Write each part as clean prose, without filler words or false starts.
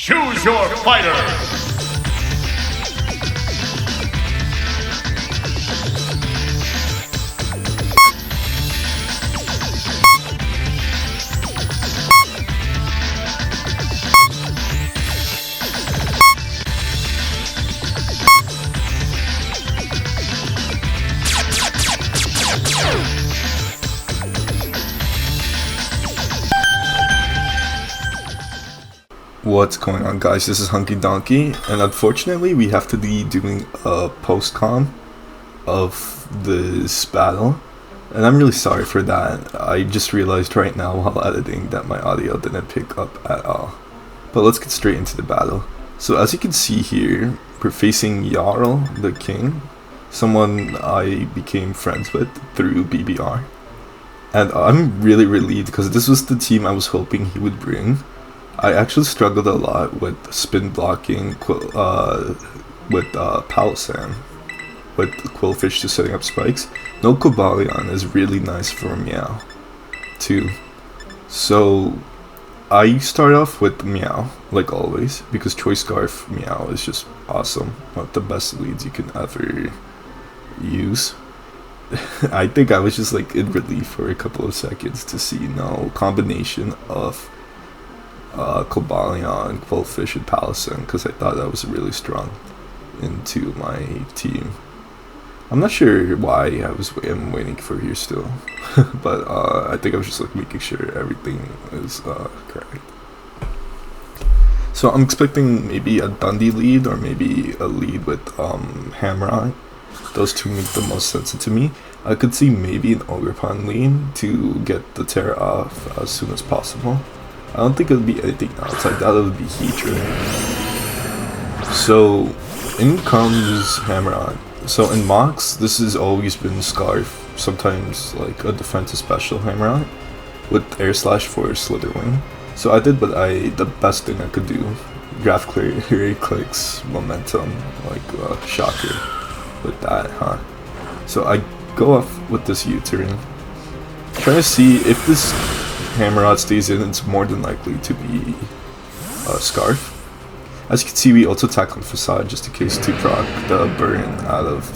Choose your fighter! What's going on, guys? This is Hunky Donkey, and unfortunately we have to be doing a post-com of this battle, and I'm really sorry for that. I just realized right now while editing that my audio didn't pick up at all. But let's get straight into the battle. So as you can see here, we're facing Jarl the King, someone I became friends with through BBR, and I'm really relieved because this was the team I was hoping he would bring. I actually struggled a lot with spin blocking with Palisand, with Quillfish to setting up spikes. No Cobalion is really nice for Meow too. So I start off with Meow, like always, because Choice Scarf Meow is just awesome. One of the best leads you can ever use. I think I was just like in relief for a couple of seconds to see no combination of Cobalion, Quillfish, and Palisand, because I thought that was really strong into my team. I'm not sure why I'm waiting for here still, but I think I was just like making sure everything is correct. So I'm expecting maybe a Dundee lead or maybe a lead with Hamrod. Those two make the most sense to me. I could see maybe an Ogerpon lead to get the Terra off as soon as possible. I don't think it would be anything else. I doubt it would be Heatran. So in comes Hamrod. So in Mox, this has always been Scarf, sometimes like a defensive special Hamrod with Air Slash for Slitherwing. So I did the best thing I could do. Graph clear clicks, momentum, like Shocker with that, huh? So I go off with this U-turn, trying to see if this Hamrod stays in, it's more than likely to be Scarf. As you can see, we also attack on Facade just in case to proc the burn out of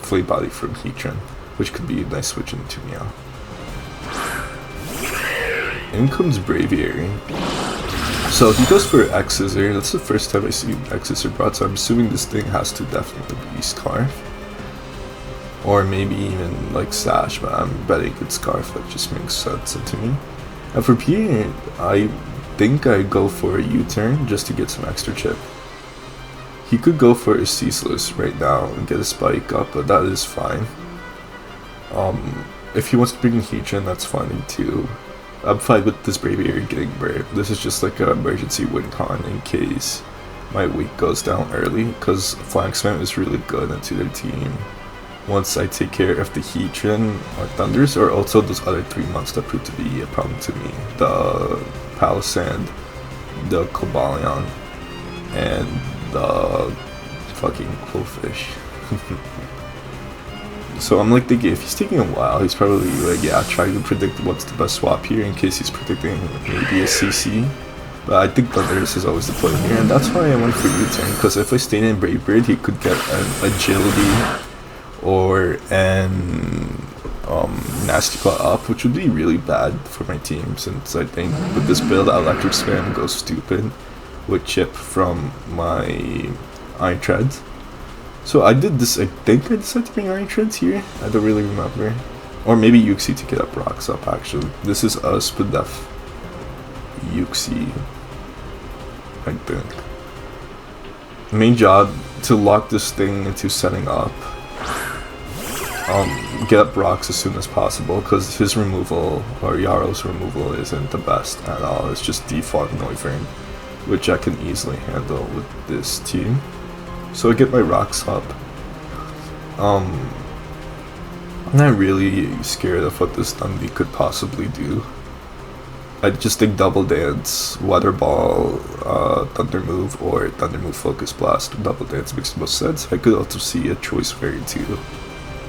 Flame Body from Heatran, which could be a nice switch into Meow. In comes Braviary. So he goes for X Scissor. That's the first time I see X Scissor brought, so I'm assuming this thing has to definitely be Scarf. Or maybe even like Sash, but I'm betting it's Scarf. That just makes sense to me. And for P, I think I go for a U-turn just to get some extra chip. He could go for a Ceaseless right now and get a spike up, but that is fine. If he wants to bring Heatran, that's fine too. I'm fine with this Braviary getting Brave. This is just like an emergency win con in case my week goes down early, because Flank Spam is really good into their team. Once I take care of the Heatran or Thunders, or also those other 3 months that proved to be a problem to me. The Palisand, the Cobalion, and the fucking Quillfish. So I'm like thinking, if he's taking a while, he's probably like, yeah, trying to predict what's the best swap here in case he's predicting maybe a CC. But I think Thunders is always the play here, and that's why I went for U-turn, because if I stayed in Brave Bird, he could get an Agility or an Nasty Claw up, which would be really bad for my team, since I think with this build Electric Spam goes stupid with chip from my Iron Treads. So I did this, I think I decided to bring Iron Treads here, I don't really remember. Or maybe Yuxi to get up rocks up actually. This is a Spadef Yuxi, I think. Main job to lock this thing into setting up. Get up rocks as soon as possible, because his removal, or Jarl's removal, isn't the best at all. It's just default Noivern, which I can easily handle with this team. So I get my rocks up. I'm not really scared of what this Dundee could possibly do. I just think Double Dance, Weather Ball, Thunder Move, or Thunder Move Focus Blast. Double Dance makes the most sense. I could also see a Choice Fairy too,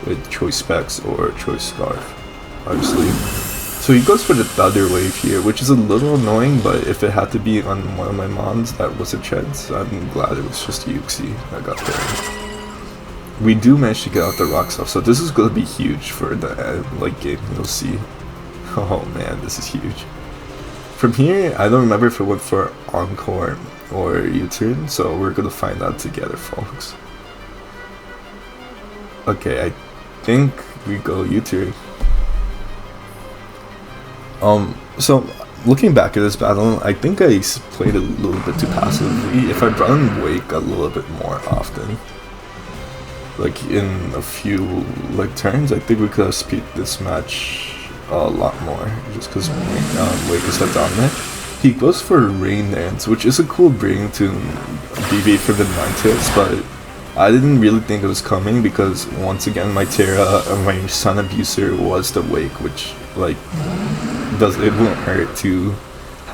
with Choice Specs or Choice Scarf, obviously. So he goes for the Thunder Wave here, which is a little annoying, but if it had to be on one of my mons that was a Treads, I'm glad it was just Yuxi that got there. We do manage to get out the rocks off, so this is going to be huge for the late game, you'll see. Oh man, this is huge. From here, I don't remember if it went for Encore or U-turn, so we're going to find out together, folks. Okay, I think we go U-turn. So looking back at this battle, I think I played a little bit too passively. If I brought in Wake a little bit more often, like in a few like turns, I think we could have speeded this match a lot more, just because Wake is that dominant. He goes for Rain Dance, which is a cool bring to BB for the Ninetales, but I didn't really think it was coming because once again my Terra and my Sun Abuser was the Wake, which like it won't hurt to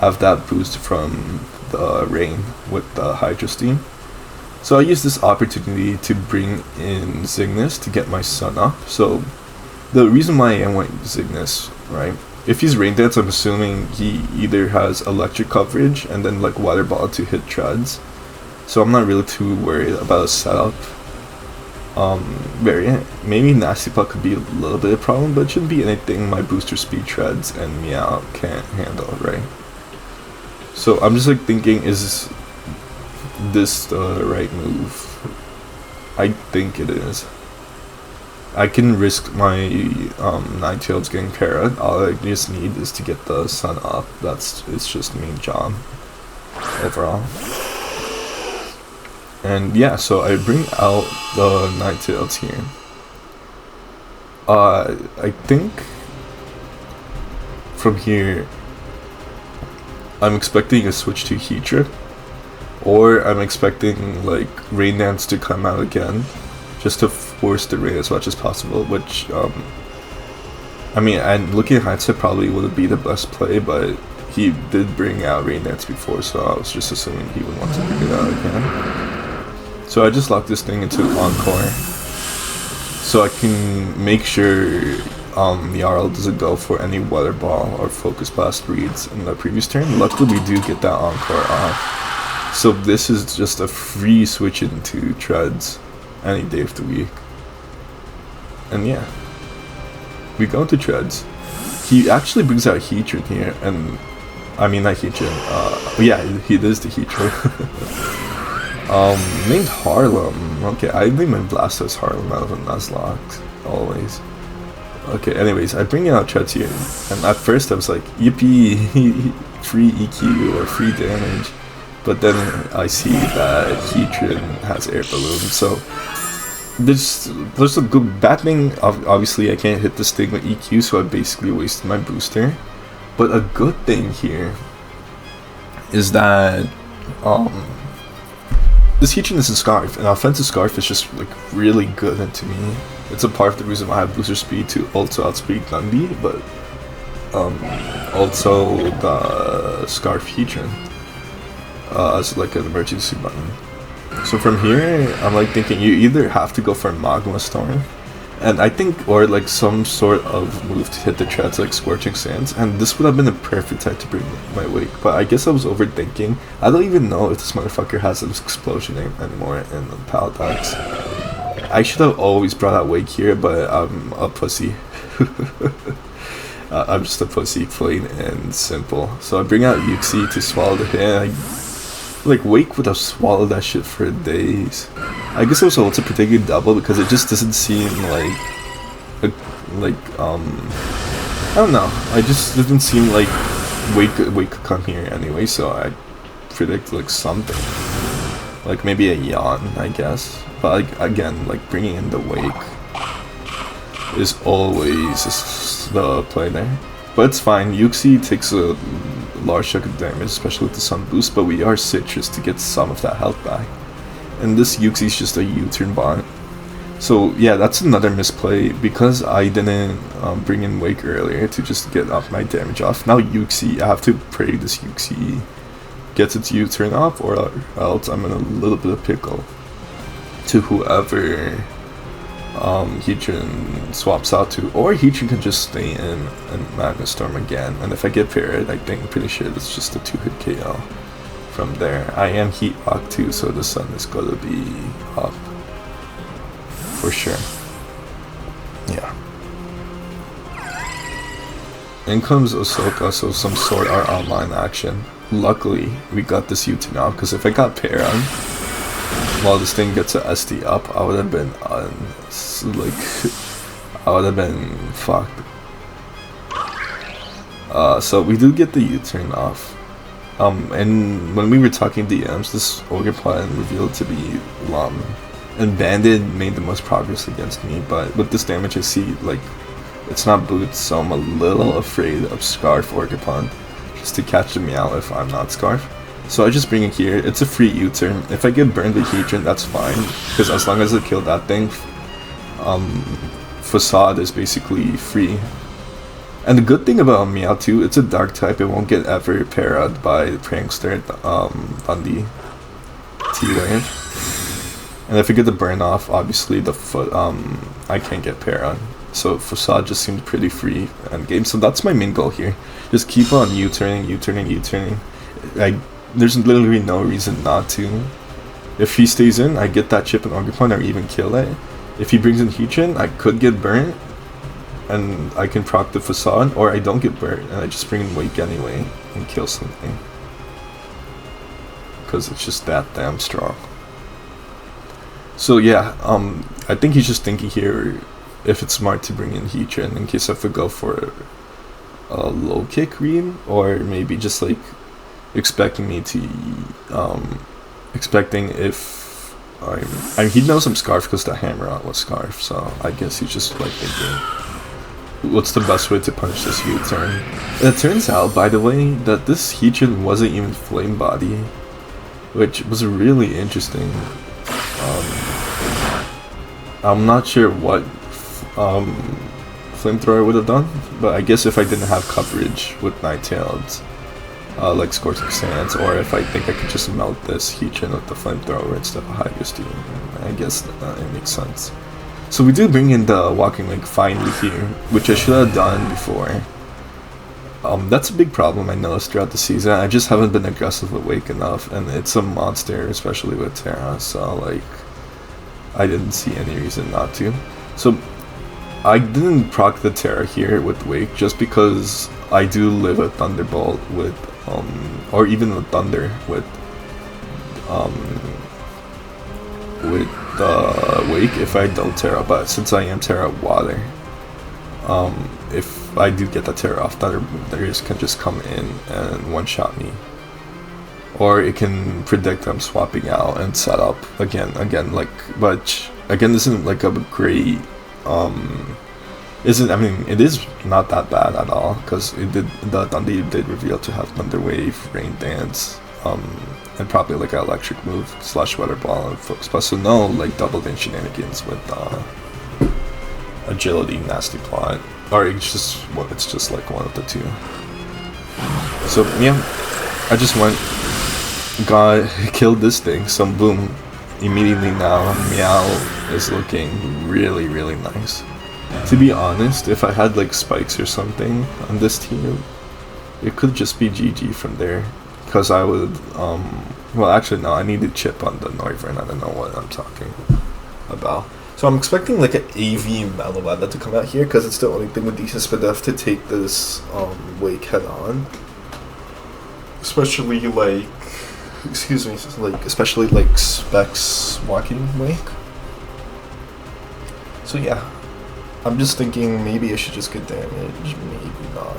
have that boost from the Rain with the Hydro Steam. So I used this opportunity to bring in Cygnus to get my Sun up. So the reason why I went Cygnus, right? If he's Rain Dance, I'm assuming he either has electric coverage and then like Water Ball to hit Treads. So I'm not really too worried about a setup variant. Maybe Nasty Puck could be a little bit of a problem, but it shouldn't be anything my booster speed Treads and Meow can't handle, right? So I'm just like thinking, is this the right move? I think it is. I can risk my Ninetales getting parried. All I just need is to get the Sun up. It's just main job overall. And yeah, so I bring out the Ninetales here. I think from here I'm expecting a switch to Heat Trip, or I'm expecting like Rain Dance to come out again, just to force the rain as much as possible, which I mean, and looking at hindsight probably wouldn't be the best play, but he did bring out Rain Dance before, so I was just assuming he would want to bring it out again. So I just locked this thing into Encore, so I can make sure the RL doesn't go for any Weather Ball or Focus Blast reads in the previous turn. Luckily we do get that Encore off, so this is just a free switch into Treads any day of the week. And yeah, we go to Treads. He actually brings out Heatran here, and I mean not Heatran, yeah, he is the Heatran. Named Harlem. Okay, I named my Blastoise Harlem out of a Nuzlocke, always. Okay, anyways, I bring out Treads here, and at first I was like, yippee, free EQ or free damage. But then I see that Heatran has Air Balloon, so there's a good bad thing. Obviously I can't hit this thing with EQ, so I basically wasted my booster. But a good thing here is that this Heatran is a Scarf, and offensive Scarf is just like really good to me. It's a part of the reason why I have booster speed to also outspeed Dundee, but also the Scarf Heatran as like an emergency button. So from here, I'm like thinking you either have to go for Magma Storm, and I think, or like some sort of move to hit the Treads like Scorching Sands, and this would have been the perfect time to bring my Wake, but I guess I was overthinking. I don't even know if this motherfucker has this explosion anymore in the Paldex. I should have always brought out Wake here, but I'm a pussy. I'm just a pussy, plain and simple. So I bring out Yuxi to swallow the hit. Like, Wake would have swallowed that shit for days. I guess it was also predicting double because it just doesn't seem like I don't know. I just didn't seem like Wake could come here anyway, so I predict like something. Like maybe a yawn, I guess. But like, again, like bringing in the Wake is always the play there. But it's fine. Yuxi takes a large chunk of damage, especially with the Sun boost, but we are Citrus to get some of that health back. And this Yuxi is just a U-turn bot. So yeah, that's another misplay because I didn't bring in Wake earlier to just get off my damage off. Now Yuxi, I have to pray this Yuxi gets its U-turn off, or else I'm in a little bit of pickle to whoever Heatran swaps out to, or Heatran can just stay in and Magna Storm again. And if I get parried, I think pretty sure it's just a 2-hit KO from there. I am Heat Rock too, so the sun is gonna be up for sure. Yeah. In comes Ahsoka, so some Sword Art Online action. Luckily, we got this U-turn out, because if I got parried while this thing gets a SD up, I would have been I would have been fucked. So we do get the U-turn off. And when we were talking DMs, this Ogerpon revealed to be Lum. And Bandit made the most progress against me, but with this damage I see, like, it's not boots, so I'm a little afraid of Scarf Ogerpon, just to catch the Meow if I'm not Scarf. So I just bring it here. It's a free U-turn. If I get burned with Heatran, that's fine, because as long as I kill that thing, Facade is basically free. And the good thing about Meow too, it's a dark type. It won't get ever parried by Prankster, Dundee, T-Wave. And if I get the burn off, obviously the foot, I can't get parried. So Facade just seems pretty free end game. So that's my main goal here. Just keep on U-turning, U-turning, U-turning. There's literally no reason not to. If he stays in, I get that chip and Ogerpon or even kill it. If he brings in Heatran, I could get burnt and I can proc the Facade, or I don't get burnt and I just bring in Wake anyway and kill something. Because it's just that damn strong. So yeah, I think he's just thinking here if it's smart to bring in Heatran in case I have to go for a low kick read, or maybe just like expecting me to expecting if I mean, he knows I'm Scarf because the hammer out was Scarf, so I guess he's just like thinking what's the best way to punish this U-turn. And it turns out, by the way, that this Heatran wasn't even Flame Body, which was really interesting. I'm not sure what Flamethrower would have done, but I guess if I didn't have coverage with Nighttailed, like Scorching Sands, or if I think I could just melt this Heatran with the Flamethrower instead of Hydro, I guess it makes sense. So we do bring in the Walking Link finally here, which I should have done before. That's a big problem I noticed throughout the season. I just haven't been aggressive with Wake enough, and it's a monster, especially with Terra, so like I didn't see any reason not to. So I didn't proc the Terra here with Wake just because I do live a Thunderbolt with or even a Thunder with Wake if I don't Terra, but since I am Terra Water, if I do get the Terra off, Thunders can just come in and one-shot me. Or it can predict I'm swapping out and set up again, like, but again, this isn't like a great, I mean, it is not that bad at all, because the Dundee did reveal to have Thunder Wave, Rain Dance, and probably like an electric move, / Weather Ball, and Focus Plus, so no like double in shenanigans with Agility, Nasty Plot, or it's just like one of the two. So yeah, I just killed this thing, so boom, immediately now Meow is looking really, really nice. To be honest, if I had like spikes or something on this team, it could just be GG from there, because I would, well actually no, I need to chip on the Noivern, I don't know what I'm talking about. So I'm expecting like an AV Meowscarada to come out here, because it's the only thing with decent Spadef to take this Wake head on. Especially like, especially like Specs Walking Wake. So yeah, I'm just thinking maybe I should just get damage, maybe not.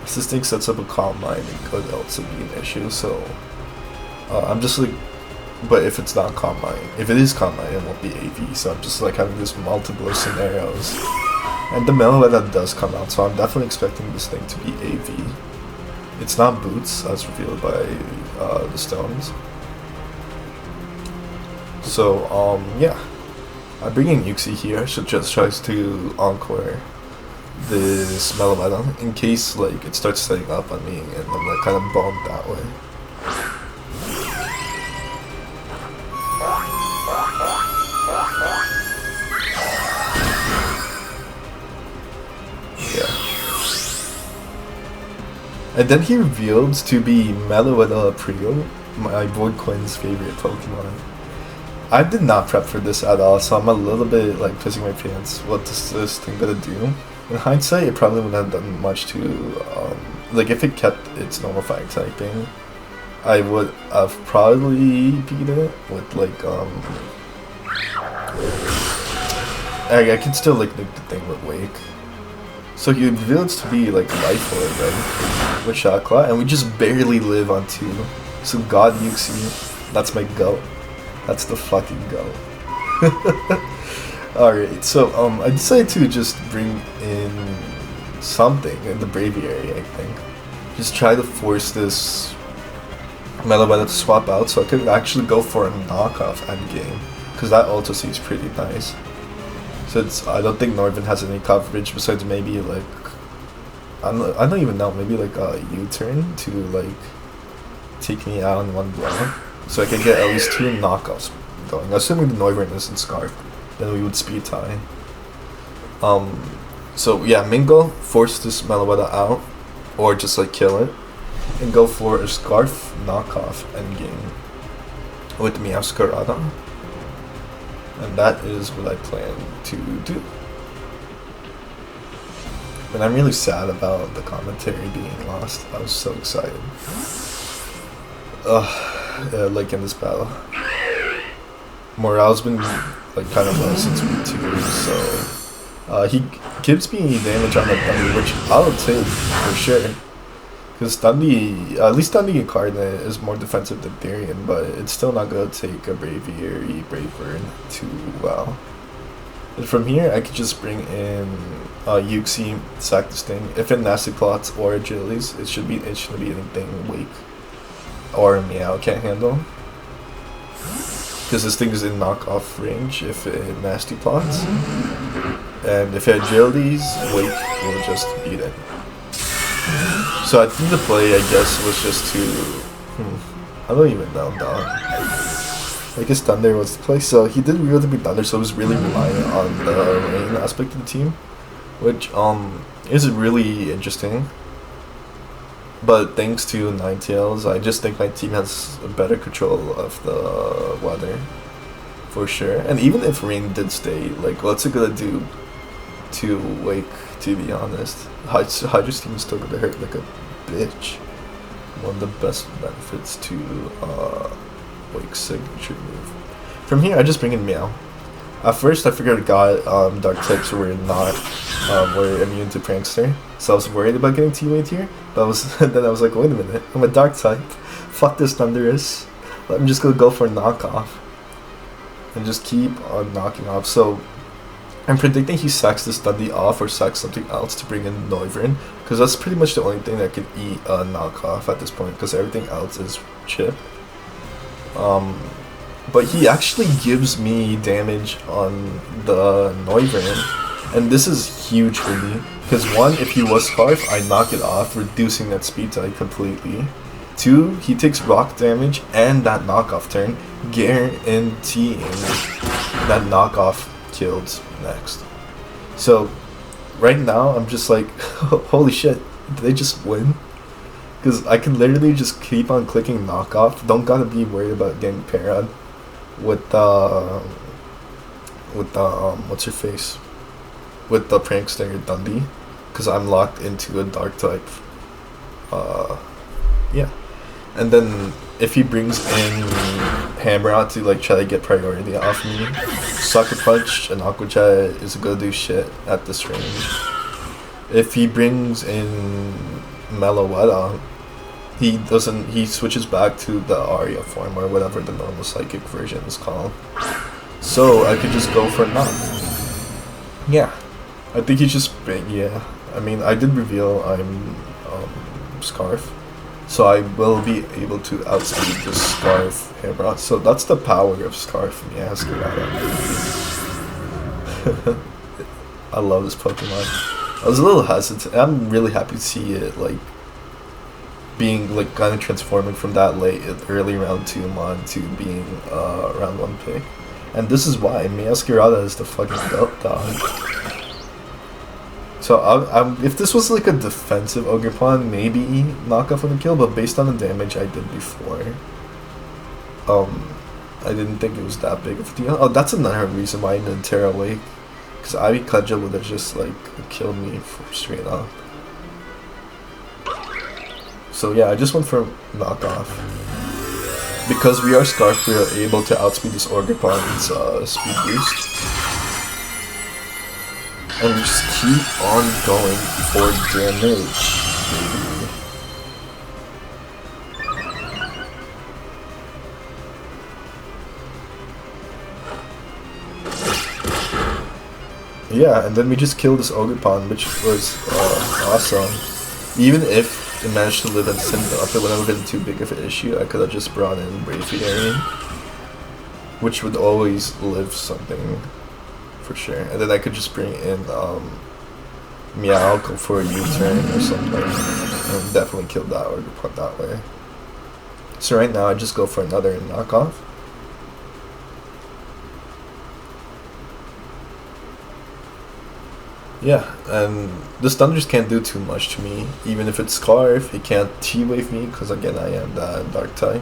If this thing sets up a Calm Mind, it could also be an issue, so I'm just like, but if it's not Calm Mind, if it is Calm Mind, it won't be AV, so I'm just like having this multiple scenarios. And the Meowscarada does come out, so I'm definitely expecting this thing to be AV. It's not Boots, as revealed by the Stones. So, yeah. I'm bringing Yuxi here. I should just try to encore this Meowscarada in case like it starts setting up on me and I'm like kind of bummed that way. And then he revealed to be Meloetta Prio, my boy Quinn's favorite Pokemon. I did not prep for this at all, so I'm a little bit like pissing my pants. What is this thing gonna do? In hindsight, it probably wouldn't have done much to, like if it kept its normal fire typing, I would have probably beat it with like, I could still like nuke the thing with Wake. So he revealed to be like Life Orb, right? With Shot Claw, and we just barely live on 2. So God Yuxi, that's my goat. That's the fucking goat. Alright, so I decided to just bring in something in the Braviary, I think. Just try to force this Meloetta to swap out so I could actually go for a knockoff endgame. Because that also seems pretty nice. Since I don't think Norvin has any coverage besides maybe like I don't even know, maybe like a U-turn to like take me out in one blow. So I can get at least 2 knockoffs going. Assuming the Noivern isn't Scarf, then we would speed tie. So yeah, Mingo force this Meloetta out, or just like kill it, and go for a Scarf knockoff endgame with Meowscarada. And that is what I plan to do. And I'm really sad about the commentary being lost. I was so excited. Yeah, like in this battle. Morale's been like kind of low since week 2, so he gives me damage on the Dundee, which I'll take for sure. Because Dundee, at least Dundee Incarnate is more defensive than Therian, but it's still not going to take a Braviary Bravebird too well. And from here, I could just bring in Yuxi, sack this thing. If it nasty plots or agilities, it shouldn't be anything Wake or Meow can't handle. Because this thing is in knockoff range if it nasty plots. And if it agilities, Wake will just beat it. So I think the play, I guess, was just to... I don't even know, dog. I guess Thunder was the play. So he did reveal to be Thunder, so it was really reliant on the rain aspect of the team. Which is really interesting. But thanks to Ninetales, I just think my team has a better control of the weather. For sure. And even if rain did stay, like, what's it gonna do to Wake, to be honest? Hydra's team is still gonna hurt like a bitch. One of the best benefits to Wake's signature move. From here, I just bring in Meow. At first, I figured Dark types were not were immune to Prankster, so I was worried about getting teammate here. But then I was like, wait a minute, I'm a Dark type. Fuck this Thunderous. I'm just gonna go for a knockoff and just keep on knocking off. So I'm predicting he sacks this Dundee off or sacks something else to bring in Noivern, because that's pretty much the only thing that could eat a knockoff at this point, because everything else is chip. But he actually gives me damage on the Noivern, and this is huge for me, because 1, if he was Scarf, I knock it off, reducing that speed type completely. 2, he takes rock damage and that knockoff turn, guaranteeing that knockoff killed next. So right now I'm just like, holy shit, did they just win? Because I can literally just keep on clicking knockoff. Don't gotta be worried about getting parried with the what's her face, with the Prankster Dundee, because I'm locked into a dark type. Yeah. And then if he brings in Hammer out to like try to get priority off me, Sucker Punch and Aqua Jet is gonna do shit at this range. If he brings in Meloetta, he switches back to the Aria form or whatever the normal psychic version is called. So I could just go for a knock. Yeah. I think he just I mean, I did reveal I'm Scarf. So I will be able to outspeed the Scarf Hammer. So that's the power of Scarf Meowscarada. I love this Pokemon. I was a little hesitant. I'm really happy to see it like being like kind of transforming from that early round 2 mon to being round 1 pick. And this is why Meowscarada is the fucking goat, dog. So if this was like a defensive Ogre Pawn, maybe knockoff would have killed, but based on the damage I did before, I didn't think it was that big of a deal. Oh, that's another reason why I didn't tear away, because Ivy Cudgel would have just like killed me straight up. So yeah, I just went for knockoff. Because we are Scarf, we are able to outspeed this Ogre Pawn's speed boost. And we just keep on going for damage, baby. Yeah, and then we just killed this Ogre Pawn, which was awesome. Even if it managed to live and send up, it would have been too big of an issue. I could have just brought in Braviary, which would always live something. For sure, and then I could just bring in Meow, go for a U-turn or something, and definitely kill that or put that way. So right now I just go for another knockoff. Yeah, and this Thunders can't do too much to me. Even if it's Scarf, it can't T-Wave me, because again I am that Dark type.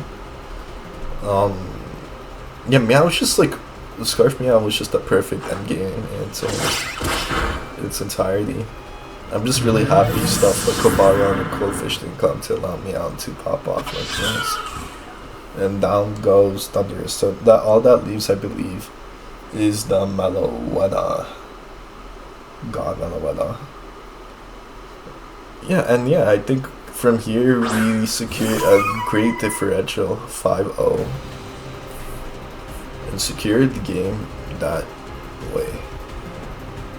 Yeah, Meow is just like, the Scarf Meow was just a perfect endgame in its entirety. I'm just really happy stuff like Cobalion and Coldfish didn't come to allow Meow to pop off like this. And down goes Thunderous. So that all that leaves, I believe, is the Meloetta. God, Meloetta. Yeah, and yeah, I think from here we secured a great differential, 5-0. And secured the game that way.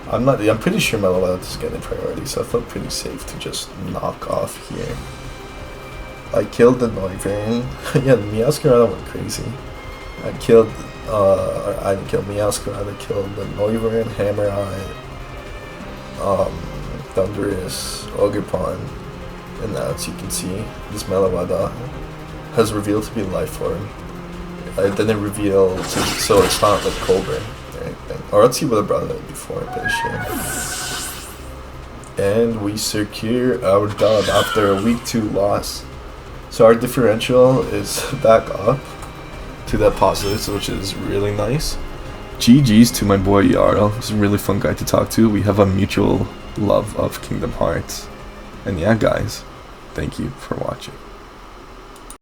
I'm pretty sure Meloetta is getting priority, so I felt pretty safe to just knock off here. I killed the Noivern. Yeah, the Meowscarada went crazy. I killed, I didn't kill Meowscarada, I killed the Noivern, Hammereye, Thundurus, Ogre Pawn, and now as you can see, this Meloetta has revealed to be life form. I didn't reveal, so it's not like Colburn or anything. Or else he would have brought it before, I'm pretty sure. And we secure our dub after a week 2 loss. So our differential is back up to that positives, which is really nice. GG's to my boy Yarl. He's a really fun guy to talk to. We have a mutual love of Kingdom Hearts. And yeah, guys, thank you for watching.